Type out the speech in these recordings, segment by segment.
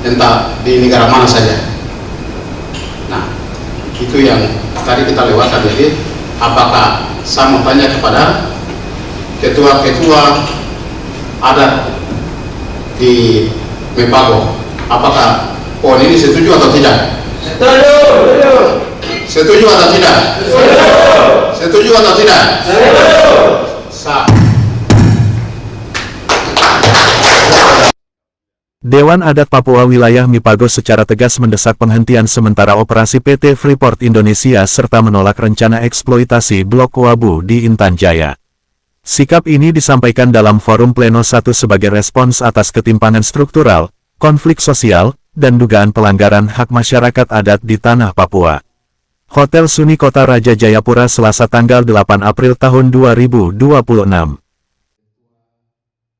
entah di negara mana saja. Nah, itu yang tadi kita lewatkan. Jadi apakah saya mau tanya kepada ketua-ketua adat di Mepago, apakah pohon ini setuju atau tidak? Setuju. Setuju atau tidak? Setuju atau tidak? Sah. Dewan Adat Papua Wilayah Mipago secara tegas mendesak penghentian sementara operasi PT Freeport Indonesia serta menolak rencana eksploitasi Blok Wabu di Intan Jaya. Sikap ini disampaikan dalam forum pleno 1 sebagai respons atas ketimpangan struktural, konflik sosial, dan dugaan pelanggaran hak masyarakat adat di tanah Papua. Hotel Suni Kota Raja Jayapura Selasa tanggal 8 April tahun 2026.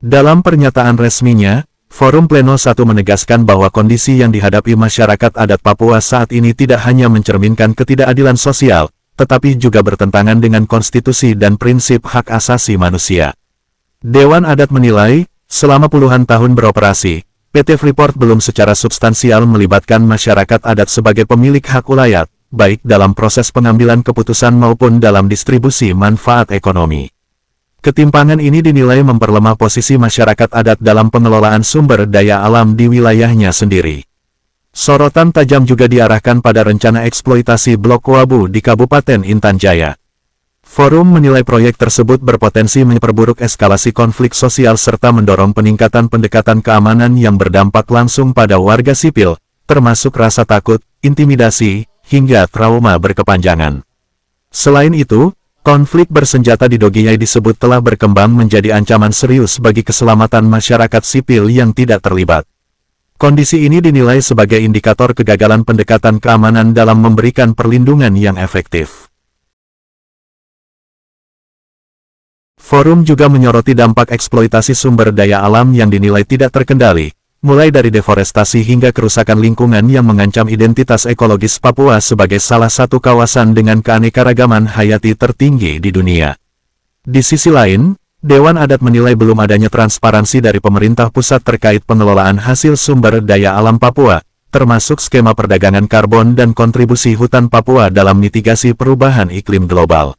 Dalam pernyataan resminya, Forum Pleno 1 menegaskan bahwa kondisi yang dihadapi masyarakat adat Papua saat ini tidak hanya mencerminkan ketidakadilan sosial, tetapi juga bertentangan dengan konstitusi dan prinsip hak asasi manusia. Dewan Adat menilai, selama puluhan tahun beroperasi, PT Freeport belum secara substansial melibatkan masyarakat adat sebagai pemilik hak ulayat, baik dalam proses pengambilan keputusan maupun dalam distribusi manfaat ekonomi. Ketimpangan ini dinilai memperlemah posisi masyarakat adat dalam pengelolaan sumber daya alam di wilayahnya sendiri. Sorotan tajam juga diarahkan pada rencana eksploitasi Blok Wabu di Kabupaten Intan Jaya. Forum menilai proyek tersebut berpotensi memperburuk eskalasi konflik sosial serta mendorong peningkatan pendekatan keamanan yang berdampak langsung pada warga sipil, termasuk rasa takut, intimidasi, hingga trauma berkepanjangan. Selain itu, konflik bersenjata di Dogiyai disebut telah berkembang menjadi ancaman serius bagi keselamatan masyarakat sipil yang tidak terlibat. Kondisi ini dinilai sebagai indikator kegagalan pendekatan keamanan dalam memberikan perlindungan yang efektif. Forum juga menyoroti dampak eksploitasi sumber daya alam yang dinilai tidak terkendali, mulai dari deforestasi hingga kerusakan lingkungan yang mengancam identitas ekologis Papua sebagai salah satu kawasan dengan keanekaragaman hayati tertinggi di dunia. Di sisi lain, Dewan Adat menilai belum adanya transparansi dari pemerintah pusat terkait pengelolaan hasil sumber daya alam Papua, termasuk skema perdagangan karbon dan kontribusi hutan Papua dalam mitigasi perubahan iklim global.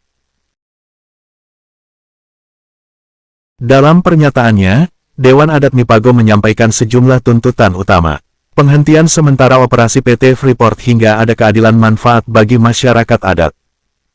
Dalam pernyataannya, Dewan Adat Mipago menyampaikan sejumlah tuntutan utama. Penghentian sementara operasi PT Freeport hingga ada keadilan manfaat bagi masyarakat adat.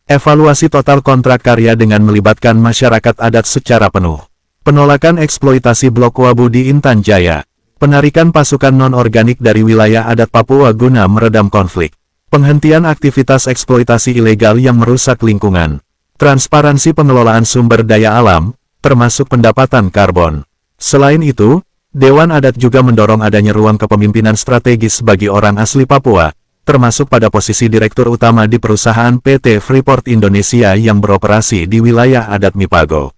Evaluasi total kontrak karya dengan melibatkan masyarakat adat secara penuh. Penolakan eksploitasi Blok Wabu di Intan Jaya. Penarikan pasukan non-organik dari wilayah adat Papua guna meredam konflik. Penghentian aktivitas eksploitasi ilegal yang merusak lingkungan. Transparansi pengelolaan sumber daya alam, termasuk pendapatan karbon. Selain itu, Dewan Adat juga mendorong adanya ruang kepemimpinan strategis bagi orang asli Papua, termasuk pada posisi direktur utama di perusahaan PT Freeport Indonesia yang beroperasi di wilayah adat Mipago.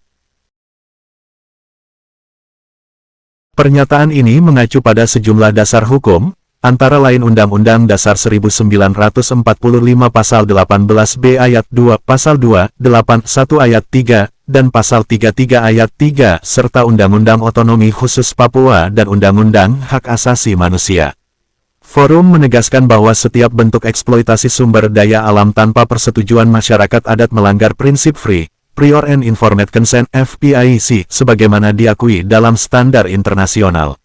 Pernyataan ini mengacu pada sejumlah dasar hukum, antara lain Undang-Undang Dasar 1945 Pasal 18B Ayat 2, Pasal 2, 81 Ayat 3, dan Pasal 33 Ayat 3, serta Undang-Undang Otonomi Khusus Papua dan Undang-Undang Hak Asasi Manusia. Forum menegaskan bahwa setiap bentuk eksploitasi sumber daya alam tanpa persetujuan masyarakat adat melanggar prinsip Free, Prior and Informed Consent (FPIC) sebagaimana diakui dalam standar internasional.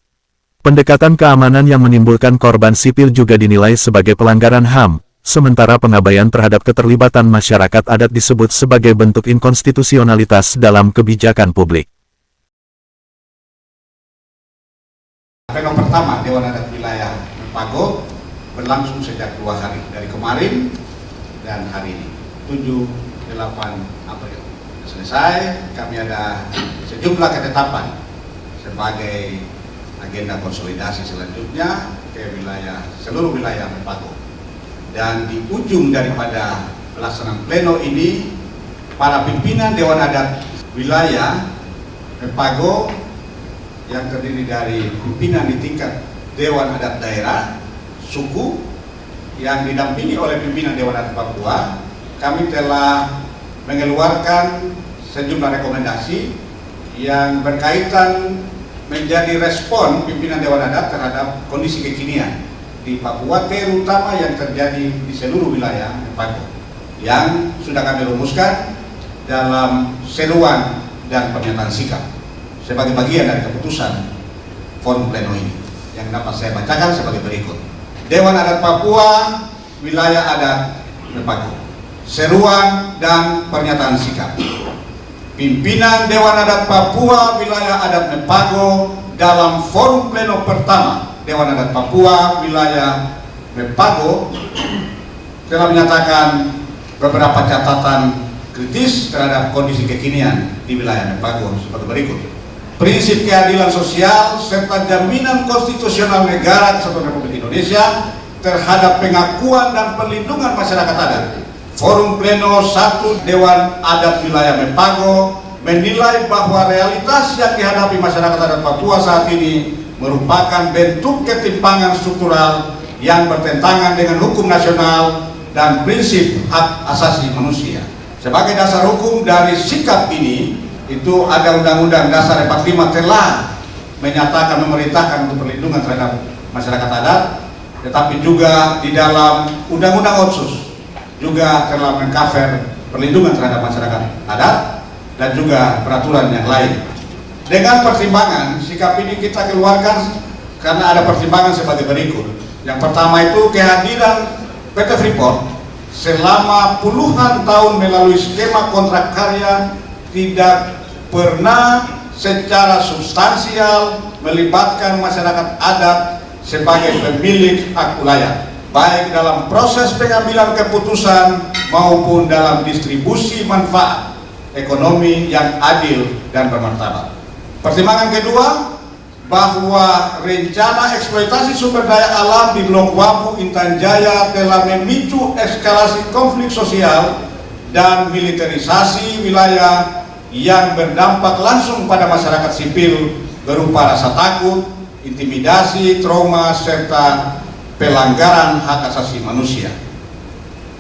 Pendekatan keamanan yang menimbulkan korban sipil juga dinilai sebagai pelanggaran HAM, sementara pengabaian terhadap keterlibatan masyarakat adat disebut sebagai bentuk inkonstitusionalitas dalam kebijakan publik. Pleno pertama Dewan Adat Wilayah Mipago berlangsung sejak 2 hari, dari kemarin dan hari ini, 7-8 April. Selesai, kami ada sejumlah ketetapan sebagai agenda konsolidasi selanjutnya ke seluruh wilayah Mipago. Dan di ujung daripada pelaksanaan pleno ini, para pimpinan Dewan Adat Wilayah Mipago yang terdiri dari pimpinan di tingkat Dewan Adat Daerah, suku, yang didampingi oleh pimpinan Dewan Adat Papua, kami telah mengeluarkan sejumlah rekomendasi yang berkaitan menjadi respon pimpinan Dewan Adat terhadap kondisi kondisi kekinian di Papua, terutama yang terjadi di seluruh wilayah Mepago, yang sudah kami rumuskan dalam seruan dan pernyataan sikap sebagai bagian dari keputusan forum pleno ini, yang dapat saya bacakan sebagai berikut. Dewan Adat Papua, wilayah adat Mepago. Seruan dan pernyataan sikap. Pimpinan Dewan Adat Papua, wilayah adat Mepago dalam forum pleno pertama Dewan Adat Papua, wilayah Mepago telah menyatakan beberapa catatan kritis terhadap kondisi kekinian di wilayah Mepago sebagai berikut. Prinsip keadilan sosial serta jaminan konstitusional negara Kesatuan Republik Indonesia terhadap pengakuan dan perlindungan masyarakat adat. Forum Pleno 1 Dewan Adat Wilayah Mepago menilai bahwa realitas yang dihadapi masyarakat adat Papua saat ini merupakan bentuk ketimpangan struktural yang bertentangan dengan hukum nasional dan prinsip hak asasi manusia. Sebagai dasar hukum dari sikap ini, itu ada Undang-Undang Dasar 45 telah menyatakan, memerintahkan untuk perlindungan terhadap masyarakat adat, tetapi juga di dalam Undang-Undang Otsus juga telah mengcover perlindungan terhadap masyarakat adat dan juga peraturan yang lain. Dengan pertimbangan, sikap ini kita keluarkan karena ada pertimbangan sebagai berikut. Yang pertama itu kehadiran PT Freeport selama puluhan tahun melalui skema kontrak karya tidak pernah secara substansial melibatkan masyarakat adat sebagai pemilik hak wilayah, baik dalam proses pengambilan keputusan maupun dalam distribusi manfaat ekonomi yang adil dan bermartabat. Pertimbangan kedua, bahwa rencana eksploitasi sumber daya alam di Blok Wabu Intan Jaya telah memicu eskalasi konflik sosial dan militerisasi wilayah yang berdampak langsung pada masyarakat sipil berupa rasa takut, intimidasi, trauma, serta pelanggaran hak asasi manusia.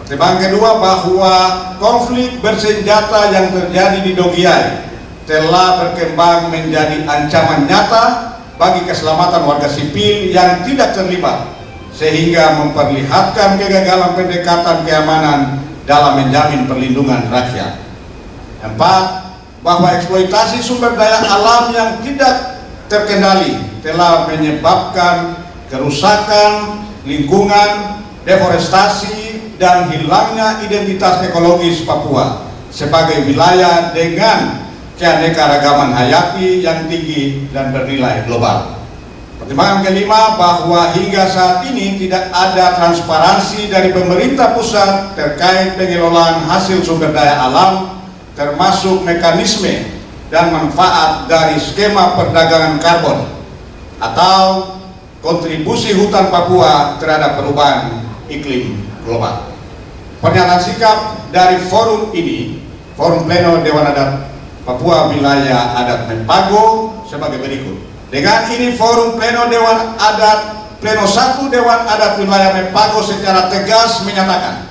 Pertimbangan kedua, bahwa konflik bersenjata yang terjadi di Dogiai telah berkembang menjadi ancaman nyata bagi keselamatan warga sipil yang tidak terlibat, sehingga memperlihatkan kegagalan pendekatan keamanan dalam menjamin perlindungan rakyat. 4. Bahwa eksploitasi sumber daya alam yang tidak terkendali telah menyebabkan kerusakan lingkungan, deforestasi, dan hilangnya identitas ekologis Papua sebagai wilayah dengan keanekaragaman hayati yang tinggi dan bernilai global. Pertimbangan kelima, bahwa hingga saat ini tidak ada transparansi dari pemerintah pusat terkait pengelolaan hasil sumber daya alam, termasuk mekanisme dan manfaat dari skema perdagangan karbon atau kontribusi hutan Papua terhadap perubahan iklim global. Pernyataan sikap dari forum ini, Forum Pleno Dewan Adat Papua Wilayah Adat Mepago sebagai berikut. Dengan ini Forum Pleno Dewan Adat Pleno 1 Dewan Adat Wilayah Mepago secara tegas menyatakan: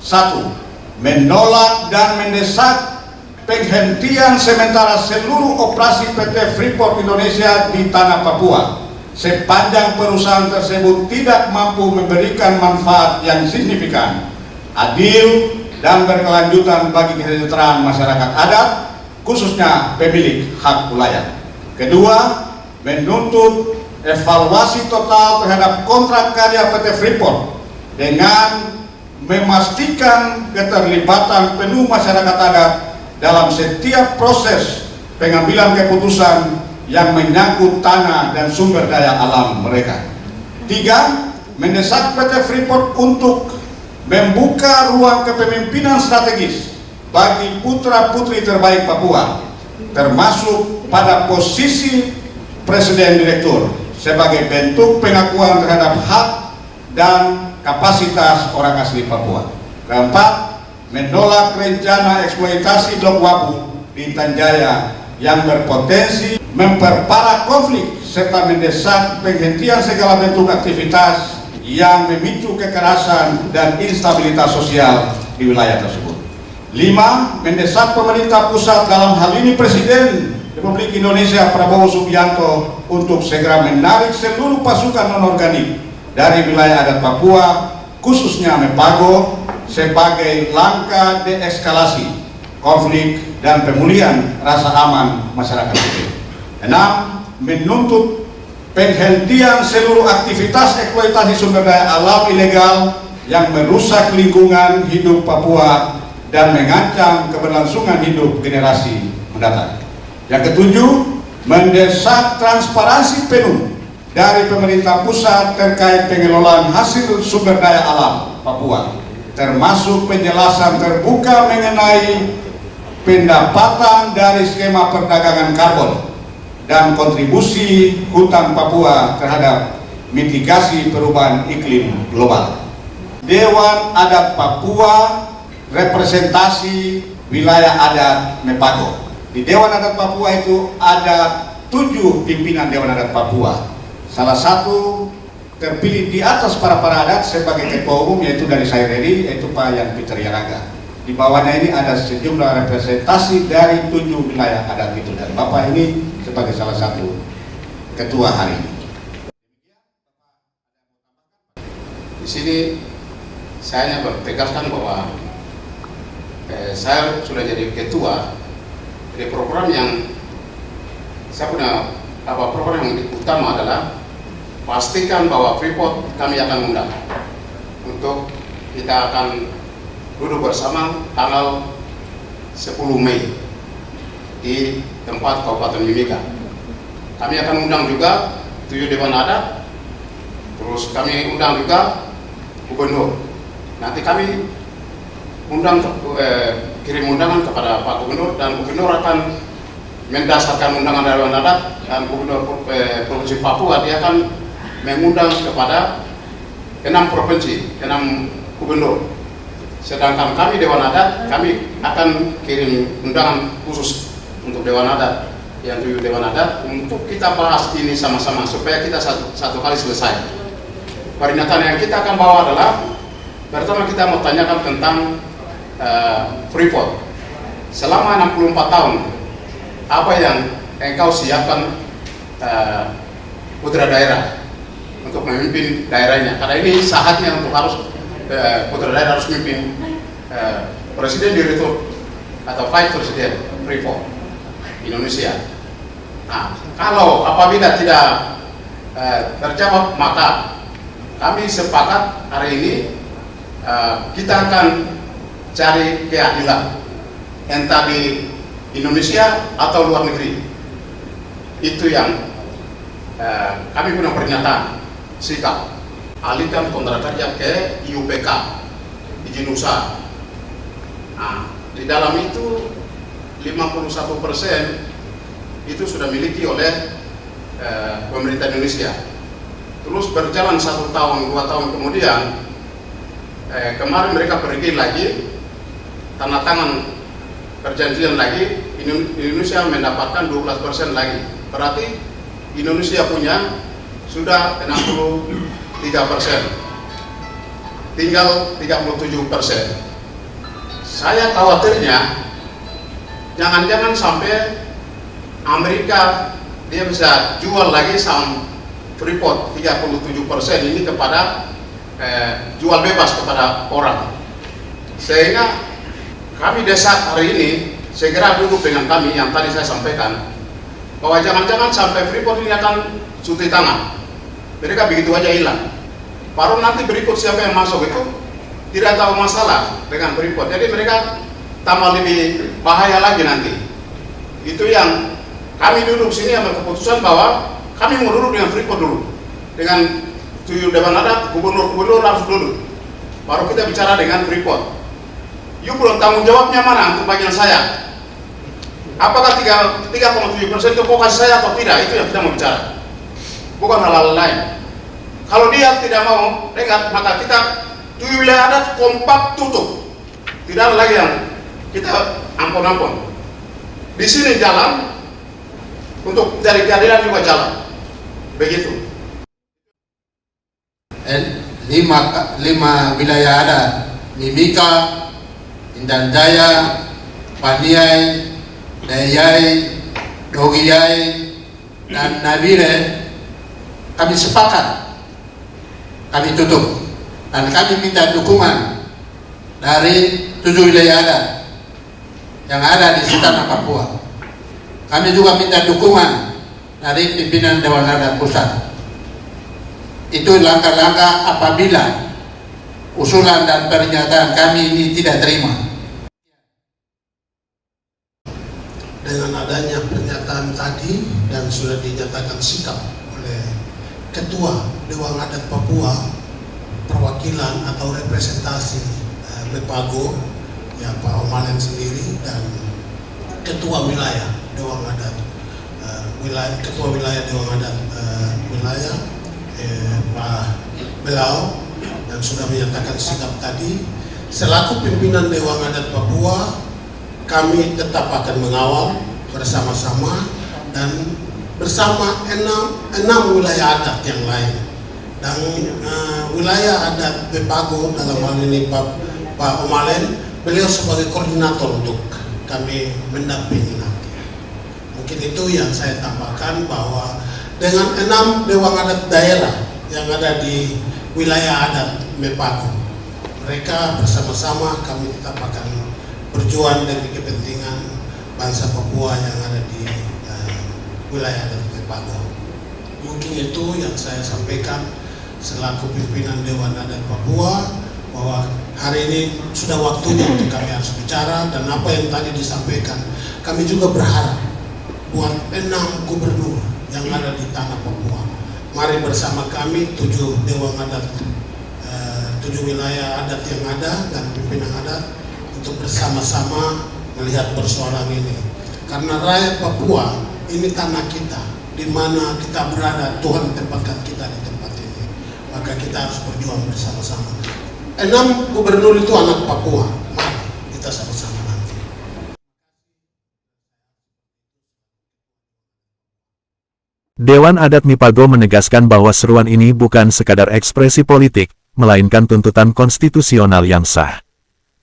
1. Menolak dan mendesak penghentian sementara seluruh operasi PT Freeport Indonesia di tanah Papua sepanjang perusahaan tersebut tidak mampu memberikan manfaat yang signifikan, adil, dan berkelanjutan bagi kesejahteraan masyarakat adat, khususnya pemilik hak wilayah. Kedua, menuntut evaluasi total terhadap kontrak karya PT Freeport dengan memastikan keterlibatan penuh masyarakat adat dalam setiap proses pengambilan keputusan yang menyangkut tanah dan sumber daya alam mereka. 3. Mendesak PT Freeport untuk membuka ruang kepemimpinan strategis bagi putra-putri terbaik Papua, termasuk pada posisi Presiden Direktur, sebagai bentuk pengakuan terhadap hak dan kapasitas orang asli Papua. Keempat, menolak rencana eksploitasi Blok Wabu di Intan Jaya yang berpotensi memperparah konflik serta mendesak penghentian segala bentuk aktivitas yang memicu kekerasan dan instabilitas sosial di wilayah tersebut. 5. Mendesak pemerintah pusat, dalam hal ini Presiden Republik Indonesia Prabowo Subianto untuk segera menarik seluruh pasukan non-organik dari wilayah adat Papua, khususnya Mepago, sebagai langkah deeskalasi konflik dan pemulihan rasa aman masyarakat sipil. 6. Menuntut penghentian seluruh aktivitas eksploitasi sumber daya alam ilegal yang merusak lingkungan hidup Papua dan mengancam keberlangsungan hidup generasi mendatang. Yang ketujuh, mendesak transparansi penuh dari pemerintah pusat terkait pengelolaan hasil sumber daya alam Papua, termasuk penjelasan terbuka mengenai pendapatan dari skema perdagangan karbon dan kontribusi hutan Papua terhadap mitigasi perubahan iklim global. Dewan Adat Papua representasi wilayah adat Mepago. Di Dewan Adat Papua itu ada 7 pimpinan Dewan Adat Papua. Salah satu terpilih di atas para adat sebagai ketua umum, yaitu dari Saireri, yaitu Pak Yan Peter Yaraga. Di bawahnya ini ada sejumlah representasi dari 7 wilayah adat itu, dan Bapak ini sebagai salah satu ketua hari ini. Di sini saya hanya bertegaskan bahwa saya sudah jadi ketua dari program yang saya punya program yang utama adalah pastikan bahwa Freeport kami akan undang untuk kita akan duduk bersama tanggal 10 Mei di tempat Kabupaten Mimika. Kami akan undang juga 7 Dewan Adat, terus kami undang juga Gubernur. Nanti kami kirim undangan kepada Pak Gubernur, dan Gubernur akan mendasarkan undangan dari Dewan Adat, dan Gubernur Provinsi Papua dia akan mengundang kepada 6 provinsi, 6 gubernur. Sedangkan kami Dewan Adat, kami akan kirim undangan khusus untuk Dewan Adat, yang 7 Dewan Adat, untuk kita bahas ini sama-sama supaya kita satu kali selesai. Pernyataan yang kita akan bawa adalah, pertama kita mau tanyakan tentang Freeport. Selama 64 tahun, apa yang engkau siapkan putra daerah untuk memimpin daerahnya? Karena ini saatnya untuk harus putra daerah harus memimpin presiden direktur atau vice presiden Freeport Indonesia. Nah, kalau apabila tidak terjawab, maka kami sepakat hari ini kita akan cari keadilan, entah di Indonesia atau luar negeri. Itu yang kami punya pernyataan sikap. Alihkan kontrak kerja ke IUPK, izin usaha. Nah, di dalam itu 51% itu sudah miliki oleh pemerintah Indonesia. Terus berjalan 1 tahun, 2 tahun kemudian, kemarin mereka pergi lagi, tanda tangan perjanjian lagi, Indonesia mendapatkan 12% lagi. Berarti Indonesia punya sudah 63%, tinggal 37%. Saya khawatirnya jangan-jangan sampai Amerika dia bisa jual lagi saham Freeport 37% ini kepada jual bebas kepada orang. Sehingga kami desak hari ini segera duduk dengan kami yang tadi saya sampaikan, bahwa jangan-jangan sampai Freeport ini akan cuci tangan. Mereka begitu aja hilang. Baru nanti berikut siapa yang masuk itu tidak tahu masalah dengan Freeport. Jadi mereka tambah lebih bahaya lagi nanti. Itu yang kami duduk sini ambil keputusan bahwa kami mau duduk dengan Freeport dulu, dengan 7 Dewan Adat, gubernur harus duduk, baru kita bicara dengan Freeport. You belum tanggung jawabnya mana untuk bagian saya? Apakah 3,7% itu fokus saya atau tidak? Itu yang kita mau bicara, bukan hal-hal lain. Kalau dia tidak mau dengar, maka kita 7 wilayah adat kompak tutup. Tidak ada lagi yang kita ampun-ampun. Di sini jalan untuk cari keadilan juga jalan. Begitu. 5 wilayah adat: Mimika, Indan Jaya, Paniai, Dayai, Dogiyai, dan Nabire, kami sepakat, kami tutup, dan kami minta dukungan dari 7 wilayah adat yang ada di tanah Papua. Kami juga minta dukungan dari pimpinan Dewan Adat Pusat. Itu langkah-langkah apabila usulan dan pernyataan kami ini tidak terima. Dengan adanya pernyataan tadi dan sudah dinyatakan sikap oleh Ketua Dewan Adat Papua, perwakilan atau representasi Mepago, ya Pak Omalen sendiri, dan Ketua Wilayah Dewan Adat Ketua Wilayah Dewan Adat Wilayah Pak Belau, dan sudah menyatakan sikap tadi. Selaku pimpinan Dewan Adat Papua, kami tetap akan mengawal bersama-sama dan bersama enam wilayah adat yang lain, dan wilayah adat Mepago dalam hal ini Pak Omalen, beliau sebagai koordinator untuk kami mendampingi nanti. Mungkin itu yang saya tambahkan, bahwa dengan 6 dewan adat daerah yang ada di wilayah adat Mepago, mereka bersama-sama kami tetap akan berjuang demi kepentingan bangsa Papua yang ada di wilayah adat Mepago. Mungkin itu yang saya sampaikan selaku pimpinan Dewan Adat Papua, bahwa hari ini sudah waktunya untuk kami harus bicara, dan apa yang tadi disampaikan, kami juga berharap buat 6 gubernur yang ada di tanah Papua. Mari bersama kami 7 Dewan Adat, 7 wilayah adat yang ada dan pimpinan adat, untuk bersama-sama melihat persoalan ini. Karena rakyat Papua ini tanah kita, di mana kita berada, Tuhan tempatkan kita di tempat ini. Maka kita harus berjuang bersama-sama. 6 gubernur itu anak Papua. Mari kita sama-sama nanti. Dewan Adat Mepago menegaskan bahwa seruan ini bukan sekadar ekspresi politik, melainkan tuntutan konstitusional yang sah.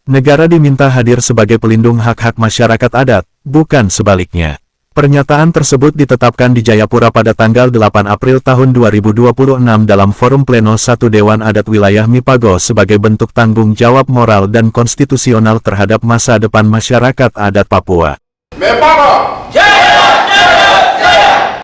Negara diminta hadir sebagai pelindung hak-hak masyarakat adat, bukan sebaliknya. Pernyataan tersebut ditetapkan di Jayapura pada tanggal 8 April tahun 2026 dalam Forum Pleno 1 Dewan Adat Wilayah Mepago sebagai bentuk tanggung jawab moral dan konstitusional terhadap masa depan masyarakat adat Papua. Mepago!